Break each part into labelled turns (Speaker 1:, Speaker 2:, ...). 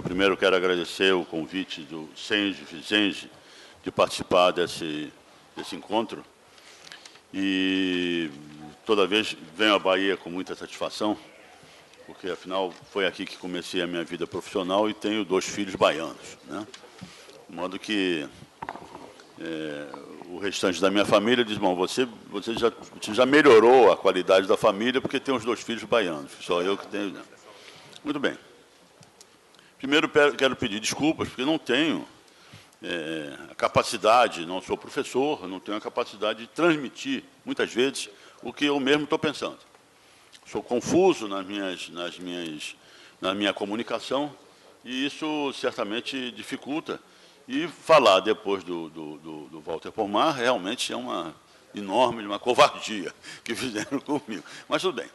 Speaker 1: Eu primeiro quero agradecer o convite do Senge Vizenge de participar desse encontro. E toda vez venho à Bahia com muita satisfação, porque, afinal, foi aqui que comecei a minha vida profissional e tenho 2 filhos baianos, né? De modo que o restante da minha família diz, bom, você já melhorou a qualidade da família porque tem os 2 filhos baianos, só eu que tenho. Né? Muito bem. Primeiro, quero pedir desculpas, porque não tenho a capacidade, não sou professor, não tenho a capacidade de transmitir, muitas vezes, o que eu mesmo estou pensando. Sou confuso na minha comunicação, e isso certamente dificulta. E falar depois do Walter Pomar realmente é uma covardia que fizeram comigo. Mas tudo bem.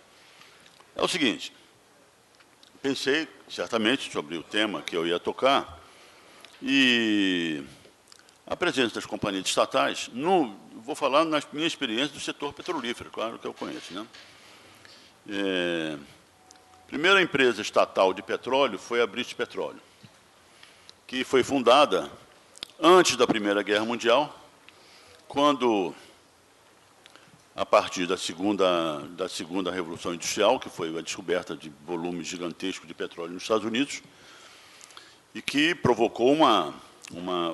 Speaker 1: É o seguinte, pensei certamente sobre o tema que eu ia tocar, e a presença das companhias estatais, vou falar na minha experiência do setor petrolífero, claro que eu conheço, né? A primeira empresa estatal de petróleo foi a British Petroleum, que foi fundada antes da Primeira Guerra Mundial, quando, a partir da segunda Revolução Industrial, que foi a descoberta de volumes gigantescos de petróleo nos Estados Unidos, e que provocou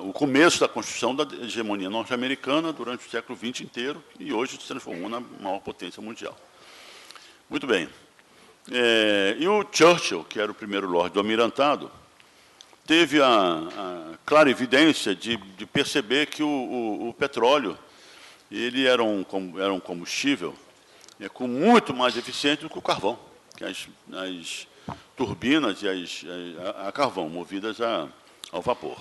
Speaker 1: o começo da construção da hegemonia norte-americana durante o século XX inteiro, e hoje se transformou na maior potência mundial. Muito bem. E o Churchill, que era o primeiro Lorde do Almirantado, teve a clara evidência de perceber que o petróleo ele era um combustível com muito mais eficiente do que o carvão, que as turbinas a carvão, movidas ao vapor.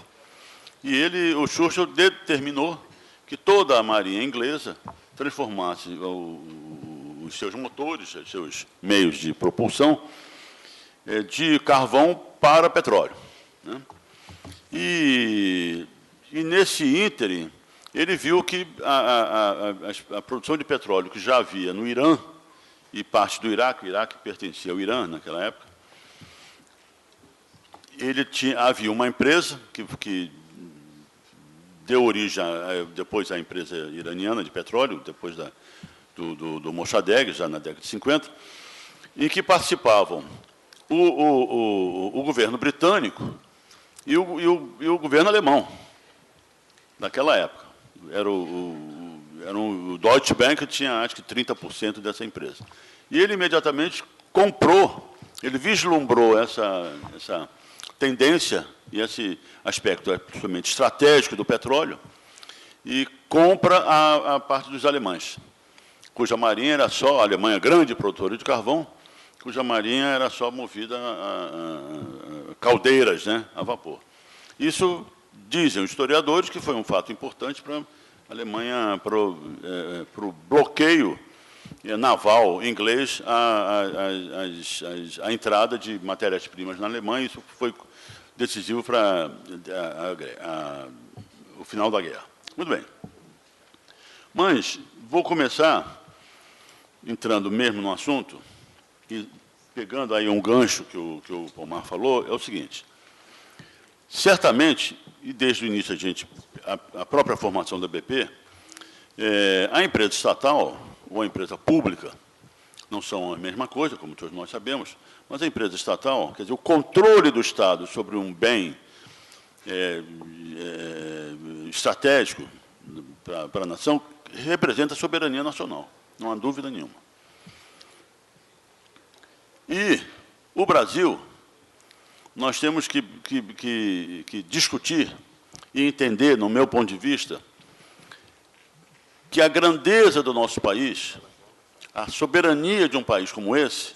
Speaker 1: E o Churchill determinou que toda a marinha inglesa transformasse os seus motores, os seus meios de propulsão, de carvão para petróleo. Né? E nesse ínterim, ele viu que a produção de petróleo que já havia no Irã e parte do Iraque, o Iraque pertencia ao Irã naquela época, havia uma empresa que deu origem depois à empresa iraniana de petróleo, depois do Mossadegh, já na década de 50, em que participavam o governo britânico e o governo alemão, naquela época. Era o Deutsche Bank, que tinha, acho que, 30% dessa empresa. E ele imediatamente comprou, ele vislumbrou essa tendência e esse aspecto absolutamente estratégico do petróleo e compra a parte dos alemães, cuja marinha era só, a Alemanha grande produtora de carvão, cuja marinha era só movida a caldeiras, né, a vapor. Isso, dizem os historiadores, que foi um fato importante para a Alemanha, para o bloqueio naval inglês a entrada de matérias-primas na Alemanha. Isso foi decisivo para o final da guerra. Muito bem. Mas vou começar entrando mesmo no assunto e pegando aí um gancho que o Pomar falou, é o seguinte. Certamente, e desde o início a própria formação da BP, a empresa estatal ou a empresa pública não são a mesma coisa, como todos nós sabemos, mas a empresa estatal, quer dizer, o controle do Estado sobre um bem estratégico para a nação, representa a soberania nacional, não há dúvida nenhuma. E o Brasil, nós temos que discutir e entender, no meu ponto de vista, que a grandeza do nosso país, a soberania de um país como esse,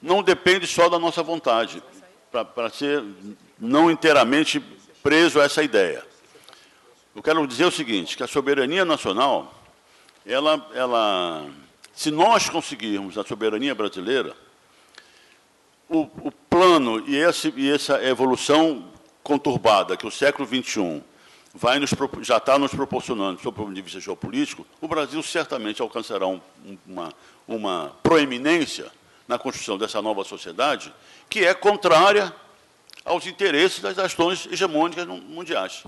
Speaker 1: não depende só da nossa vontade, para ser não inteiramente preso a essa ideia. Eu quero dizer o seguinte, que a soberania nacional, se nós conseguirmos a soberania brasileira, o plano e essa evolução conturbada que o século XXI já está nos proporcionando, sob o ponto de vista geopolítico, o Brasil certamente alcançará uma proeminência na construção dessa nova sociedade que é contrária aos interesses das ações hegemônicas mundiais.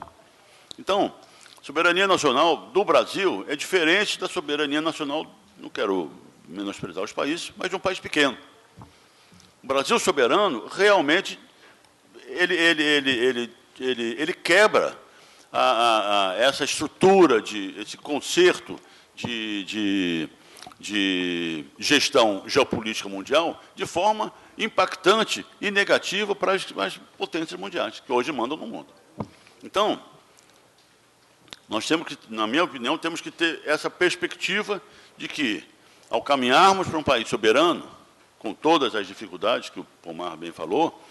Speaker 1: Então, soberania nacional do Brasil é diferente da soberania nacional, não quero menosprezar os países, mas de um país pequeno. O Brasil soberano, realmente, ele quebra essa estrutura, esse concerto de gestão geopolítica mundial de forma impactante e negativa para as potências mundiais, que hoje mandam no mundo. Então, nós temos que, na minha opinião, temos que ter essa perspectiva de que, ao caminharmos para um país soberano, com todas as dificuldades que o Pomar bem falou,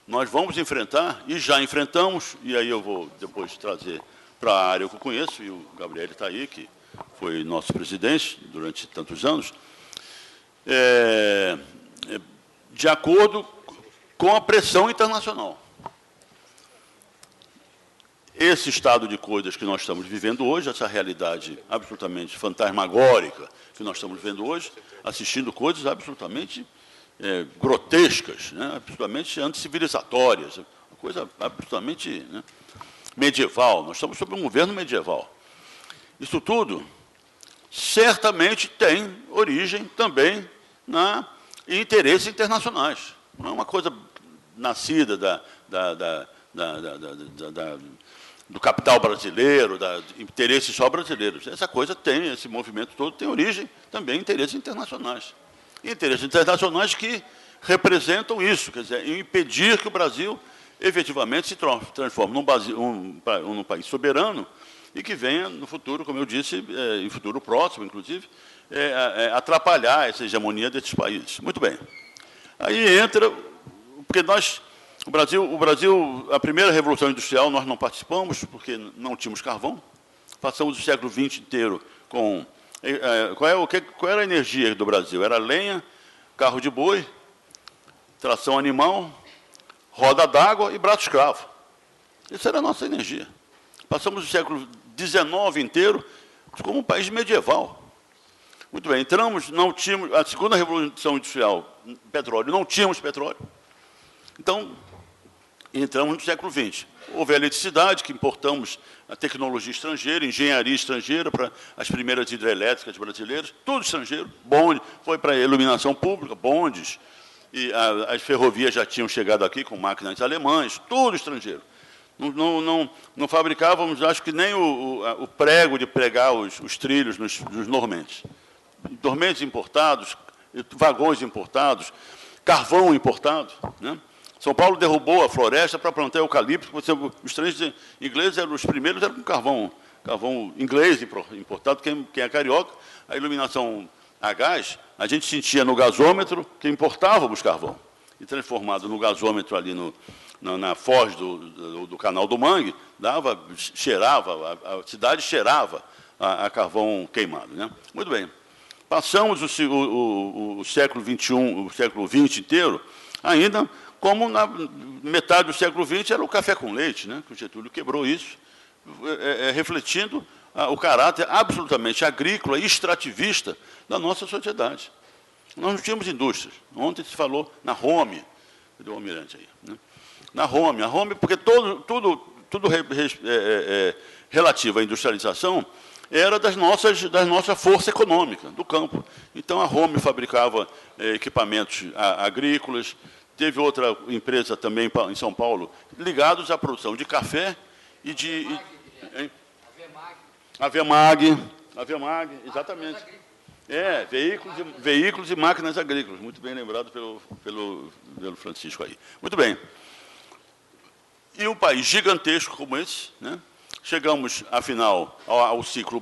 Speaker 1: nós vamos enfrentar, e já enfrentamos, e aí eu vou depois trazer para a área que eu conheço, e o Gabriel está aí, que foi nosso presidente durante tantos anos, de acordo com a pressão internacional. Esse estado de coisas que nós estamos vivendo hoje, essa realidade absolutamente fantasmagórica que nós estamos vivendo hoje, assistindo coisas absolutamente grotescas, né, absolutamente anticivilizatórias, uma coisa absolutamente, né, medieval. Nós estamos sob um governo medieval. Isso tudo certamente tem origem também em interesses internacionais. Não é uma coisa nascida do capital brasileiro, interesses só brasileiros. Essa coisa tem, esse movimento todo tem origem também em interesses internacionais. Interesses internacionais que representam isso, quer dizer, impedir que o Brasil efetivamente se transforme num país soberano e que venha, no futuro, como eu disse, em futuro próximo, inclusive, atrapalhar essa hegemonia desses países. Muito bem. Aí entra, porque o Brasil, a primeira Revolução Industrial, nós não participamos, porque não tínhamos carvão. Passamos o século XX inteiro com... Qual era a energia do Brasil? Era lenha, carro de boi, tração animal, roda d'água e braço escravo. Essa era a nossa energia. Passamos o século XIX inteiro como um país medieval. Muito bem, entramos, não tínhamos... A segunda Revolução Industrial, petróleo, não tínhamos petróleo. Então, entramos no século XX. Houve a eletricidade, que importamos a tecnologia estrangeira, engenharia estrangeira para as primeiras hidrelétricas brasileiras, tudo estrangeiro, bonde, foi para a iluminação pública, bondes, e as ferrovias já tinham chegado aqui com máquinas alemãs, tudo estrangeiro. Não fabricávamos, acho que nem o prego de pregar os trilhos nos dormentes. Dormentes importados, vagões importados, carvão importado, né? São Paulo derrubou a floresta para plantar eucalipto. Os trens ingleses eram os primeiros, eram com carvão inglês importado. Quem é carioca, a iluminação a gás, a gente sentia no gasômetro que importávamos carvão. E transformado no gasômetro ali na foz do canal do Mangue, cheirava, a cidade cheirava a carvão queimado, né? Muito bem. Passamos o século XXI, o século XX inteiro, ainda... como na metade do século XX era o café com leite, né, que o Getúlio quebrou isso, refletindo o caráter absolutamente agrícola e extrativista da nossa sociedade. Nós não tínhamos indústrias. Ontem se falou na Home, cadê o almirante aí? Né? Na Home, porque tudo relativo à industrialização era da nossa força econômica, do campo. Então, a Home fabricava equipamentos agrícolas. Teve outra empresa também em São Paulo, ligados à produção de café e de... A Vemag, exatamente. Veículos e máquinas agrícolas. Muito bem lembrado pelo Francisco aí. Muito bem. E um país gigantesco como esse, né? Chegamos, afinal, ao ciclo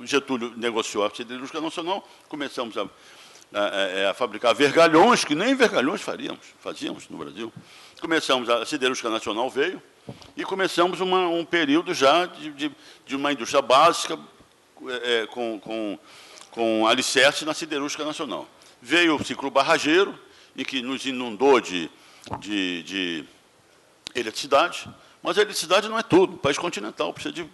Speaker 1: Getúlio negociou a Siderúrgica Nacional, começamos a fabricar vergalhões, que nem vergalhões fazíamos no Brasil. Começamos, a Siderúrgica Nacional veio, e começamos um período já de uma indústria básica com alicerce na Siderúrgica Nacional. Veio o ciclo barrageiro, em que nos inundou de eletricidade, mas a eletricidade não é tudo. O país continental precisa de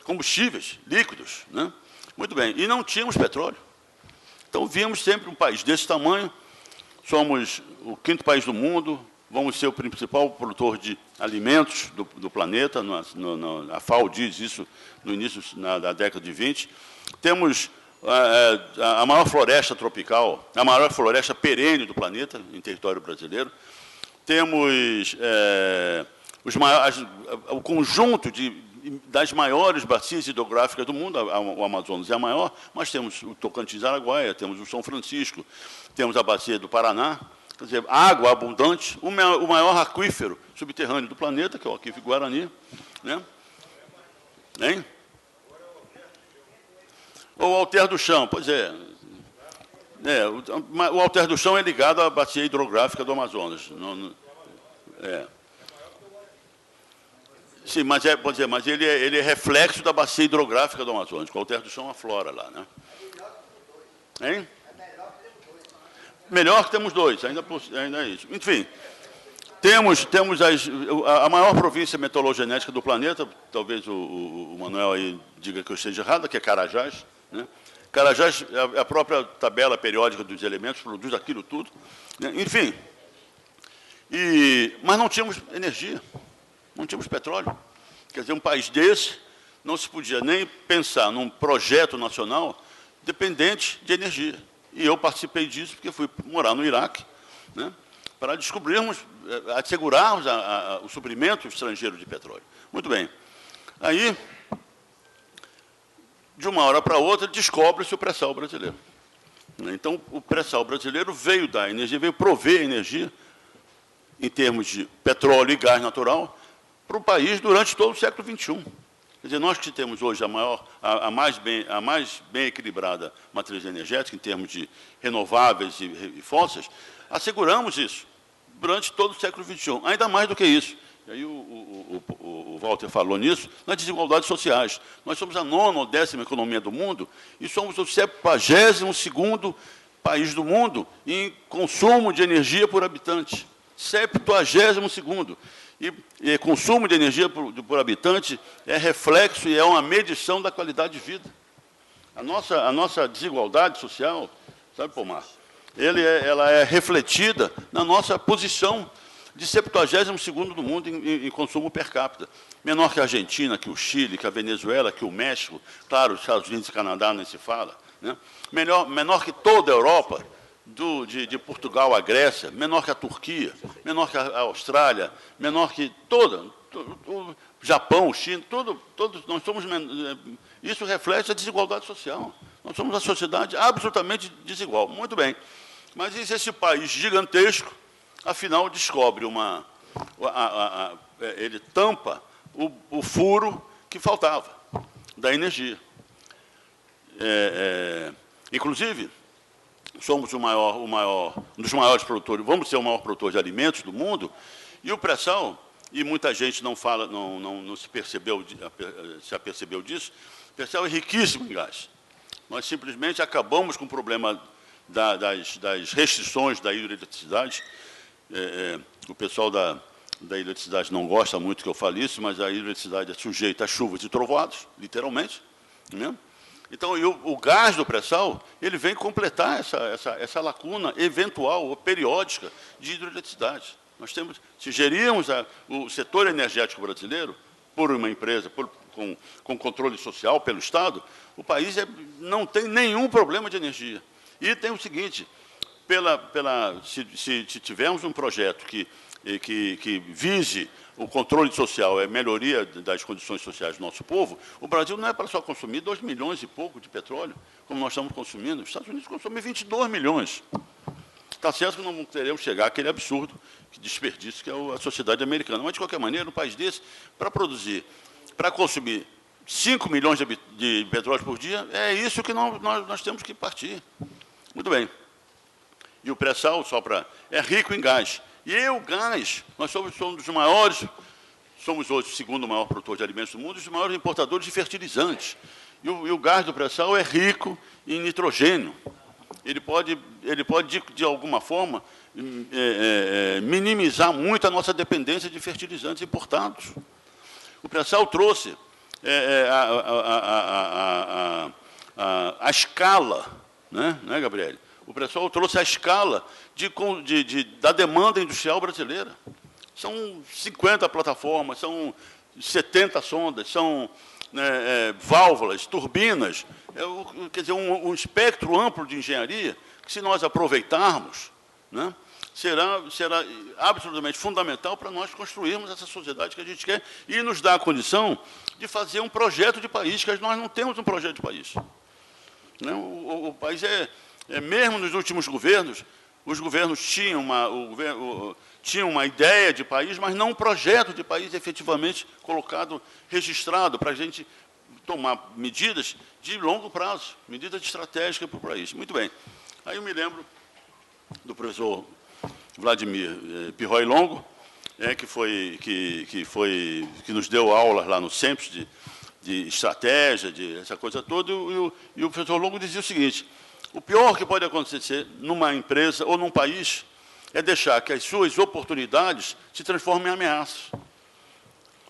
Speaker 1: combustíveis líquidos, né? Muito bem, e não tínhamos petróleo. Então, víamos sempre um país desse tamanho, somos o 5º país do mundo, vamos ser o principal produtor de alimentos do planeta, a FAO diz isso no início da década de 20. Temos a maior floresta tropical, a maior floresta perene do planeta, em território brasileiro. Temos o conjunto das maiores bacias hidrográficas do mundo, o Amazonas é a maior, mas temos o Tocantins-Araguaia, temos o São Francisco, temos a bacia do Paraná, quer dizer, água abundante, o maior aquífero subterrâneo do planeta, que é o aquífero Guarani, né? Hein? Ou Alter do Chão, pois é. O Alter do Chão é ligado à bacia hidrográfica do Amazonas. Sim, mas ele é reflexo da bacia hidrográfica do Amazonas, o Alter do Chão aflora lá, né? Hein? Melhor que temos dois, ainda é isso. Enfim, temos a maior província meteorologenética do planeta, talvez o Manuel aí diga que eu esteja errado, que é Carajás, né? Carajás, a própria tabela periódica dos elementos produz aquilo tudo, né? Enfim, mas não tínhamos energia, não tínhamos petróleo. Quer dizer, um país desse não se podia nem pensar num projeto nacional dependente de energia. E eu participei disso porque fui morar no Iraque, né, para descobrirmos, assegurarmos o suprimento estrangeiro de petróleo. Muito bem. Aí, de uma hora para outra, descobre-se o pré-sal brasileiro. Então, o pré-sal brasileiro veio dar energia, veio prover energia, em termos de petróleo e gás natural, para o país durante todo o século XXI. Quer dizer, nós que temos hoje a mais bem equilibrada matriz energética, em termos de renováveis e fósseis, asseguramos isso durante todo o século XXI, ainda mais do que isso. E aí o Walter falou nisso, nas desigualdades sociais. Nós somos a 9ª ou 10ª economia do mundo e somos o 72º país do mundo em consumo de energia por habitante. 72º. E consumo de energia por habitante é reflexo e é uma medição da qualidade de vida. A nossa desigualdade social, sabe, Pomar, ela é refletida na nossa posição de 72º do mundo em consumo per capita. Menor que a Argentina, que o Chile, que a Venezuela, que o México, claro, os Estados Unidos e Canadá nem se fala, né? Menor que toda a Europa, de Portugal à Grécia, menor que a Turquia, menor que a Austrália, menor que o Japão, China, todos nós somos. Isso reflete a desigualdade social. Nós somos uma sociedade absolutamente desigual. Muito bem. Mas esse país gigantesco, afinal, descobre ele tampa o furo que faltava da energia. Inclusive, somos um dos maiores produtores, vamos ser o maior produtor de alimentos do mundo, e o pré-sal, e muita gente não fala, não se apercebeu disso, o pré-sal é riquíssimo em gás. Nós simplesmente acabamos com o problema das restrições da hidroeletricidade. O pessoal da hidroeletricidade não gosta muito que eu fale isso, mas a hidroeletricidade é sujeita a chuvas e trovoadas, literalmente, né? Então, o gás do pré-sal, ele vem completar essa lacuna eventual ou periódica de hidroeletricidade. Se gerirmos o setor energético brasileiro por uma empresa, com controle social pelo Estado, o país não tem nenhum problema de energia. E tem o seguinte, se tivermos um projeto que vise o controle social, a melhoria das condições sociais do nosso povo, o Brasil não é para só consumir 2 milhões e pouco de petróleo, como nós estamos consumindo. Os Estados Unidos consomem 22 milhões. Está certo que não teremos chegar àquele absurdo, que desperdício que é a sociedade americana. Mas, de qualquer maneira, um país desse, para consumir 5 milhões de petróleo por dia, é isso que nós temos que partir. Muito bem. E o pré-sal, é rico em gás. E o gás, nós somos um dos maiores, somos hoje o 2º maior produtor de alimentos do mundo, os maiores importadores de fertilizantes. E o gás do pré-sal é rico em nitrogênio. Ele pode de alguma forma, minimizar muito a nossa dependência de fertilizantes importados. O pré-sal trouxe a escala, né, Gabriele? o pessoal trouxe a escala da demanda industrial brasileira. São 50 plataformas, são 70 sondas, são válvulas, turbinas, quer dizer, um espectro amplo de engenharia que, se nós aproveitarmos, né, será absolutamente fundamental para nós construirmos essa sociedade que a gente quer e nos dá a condição de fazer um projeto de país, que nós não temos um projeto de país. Né? O país mesmo nos últimos governos, os governos tinham uma ideia de país, mas não um projeto de país efetivamente colocado, registrado, para a gente tomar medidas de longo prazo, medidas estratégicas para o país. Muito bem. Aí eu me lembro do professor Vladimir Pirroy Longo, que nos deu aulas lá no CEMPES de estratégia, essa coisa toda, e o professor Longo dizia o seguinte: o pior que pode acontecer numa empresa ou num país é deixar que as suas oportunidades se transformem em ameaças.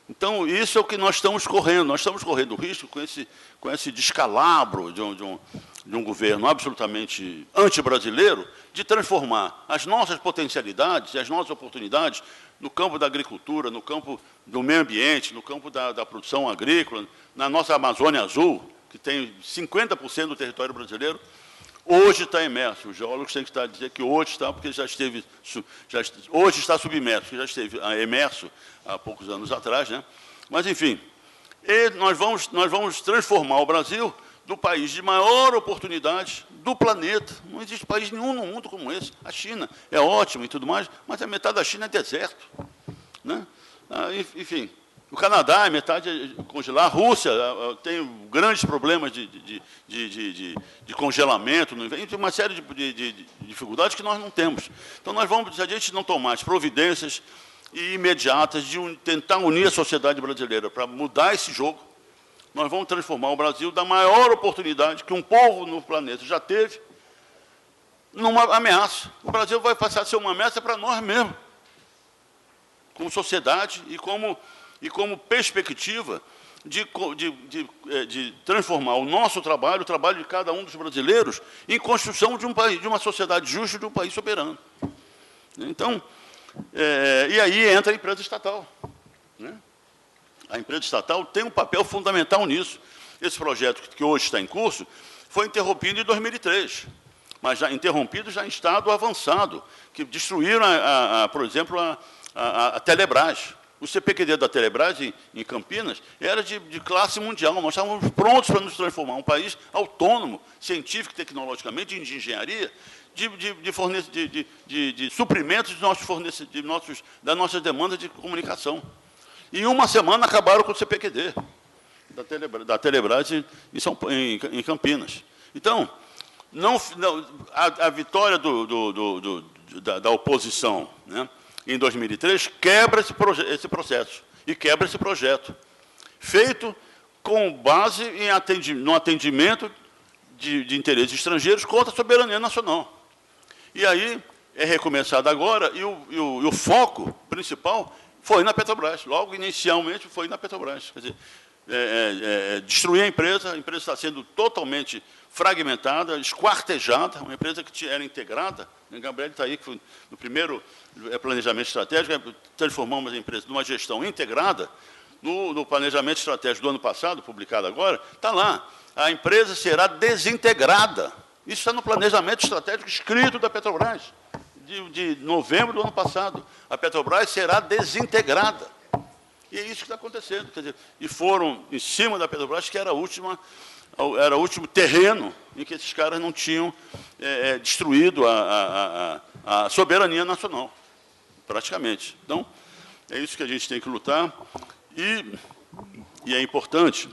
Speaker 1: Então, isso é o que nós estamos correndo. Nós estamos correndo o risco, com esse descalabro de um governo absolutamente anti-brasileiro, de transformar as nossas potencialidades, as nossas oportunidades no campo da agricultura, no campo do meio ambiente, no campo da produção agrícola, na nossa Amazônia Azul, que tem 50% do território brasileiro, hoje está imerso. Os geólogos têm que estar a dizer que hoje está, porque hoje está submerso, porque já esteve imerso há poucos anos atrás, né? Mas, enfim, nós vamos transformar o Brasil do país de maior oportunidade do planeta. Não existe país nenhum no mundo como esse. A China é ótima e tudo mais, mas a metade da China é deserto, né? Enfim, o Canadá, metade é congelar. A Rússia tem grandes problemas de congelamento, tem uma série de dificuldades que nós não temos. Então, se a gente não tomar as providências imediatas de tentar unir a sociedade brasileira para mudar esse jogo, nós vamos transformar o Brasil da maior oportunidade que um povo no planeta já teve numa ameaça. O Brasil vai passar a ser uma ameaça para nós mesmos, como sociedade e como perspectiva de transformar o nosso trabalho, o trabalho de cada um dos brasileiros, em construção de um país, de uma sociedade justa, de um país soberano. Então, e aí entra a empresa estatal, né? A empresa estatal tem um papel fundamental nisso. Esse projeto que hoje está em curso foi interrompido em 2003, mas já interrompido já em estado avançado, que destruíram, por exemplo, a Telebrás. O CPQD da Telebrás, em Campinas, era de classe mundial. Nós estávamos prontos para nos transformar em um país autônomo, científico e tecnologicamente, de engenharia, de suprimentos das nossas demandas de comunicação. E em uma semana acabaram com o CPQD da Telebrás em Campinas. Então, a vitória da oposição, né, em 2003, quebra esse processo e quebra esse projeto, feito com base no atendimento de interesses estrangeiros contra a soberania nacional. E aí é recomeçado agora, e o foco principal foi na Petrobras. Logo, inicialmente, foi na Petrobras. Quer dizer, destruir a empresa está sendo totalmente fragmentada, esquartejada, uma empresa que era integrada. O Gabriel está aí, que foi no primeiro planejamento estratégico, transformamos a empresa numa gestão integrada. No planejamento estratégico do ano passado, publicado agora, está lá, a empresa será desintegrada. Isso está no planejamento estratégico escrito da Petrobras, de novembro do ano passado. A Petrobras será desintegrada. E é isso que está acontecendo. Quer dizer, e foram em cima da Petrobras, que era o último terreno em que esses caras não tinham destruído a soberania nacional, praticamente. Então, é isso que a gente tem que lutar. E é importante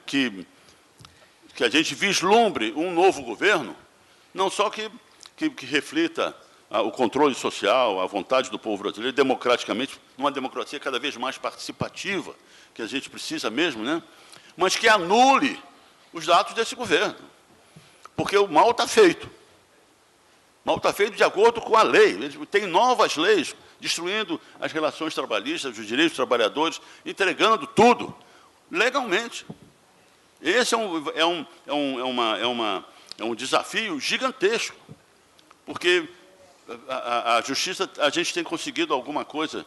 Speaker 1: que a gente vislumbre um novo governo, não só que reflita o controle social, a vontade do povo brasileiro, democraticamente, numa democracia cada vez mais participativa, que a gente precisa mesmo, né? Mas que anule os atos desse governo, porque o mal está feito. O mal está feito de acordo com a lei. Tem novas leis destruindo as relações trabalhistas, os direitos dos trabalhadores, entregando tudo legalmente. Esse é um desafio gigantesco, porque a justiça, a gente tem conseguido alguma coisa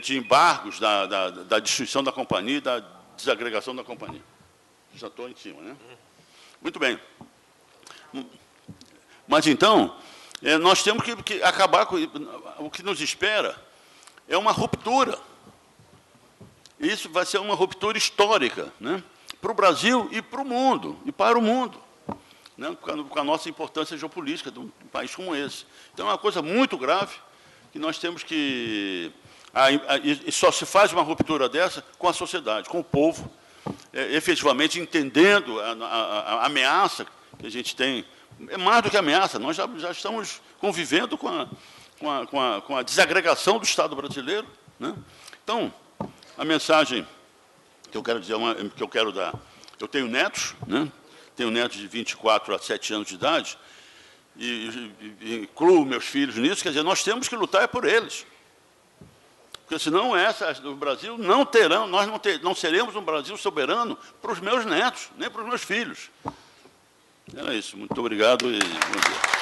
Speaker 1: de embargos da destruição da companhia e da desagregação da companhia. Já estou em cima, né? Muito bem. Mas, então, nós temos que acabar com... O que nos espera é uma ruptura. Isso vai ser uma ruptura histórica, né? Para o Brasil e para o mundo, né? Com a nossa importância geopolítica de um país como esse. Então, é uma coisa muito grave que nós temos que... E só se faz uma ruptura dessa com a sociedade, com o povo, efetivamente entendendo a ameaça que a gente tem. É mais do que ameaça, nós já estamos convivendo com a desagregação do Estado brasileiro, né? Então, a mensagem que eu quero dizer, que eu quero dar, eu tenho netos, né? Tenho netos de 24 a 7 anos de idade, e incluo meus filhos nisso, quer dizer, nós temos que lutar por eles. Porque senão o Brasil nós não seremos um Brasil soberano para os meus netos, nem para os meus filhos. Era isso. Muito obrigado e bom dia.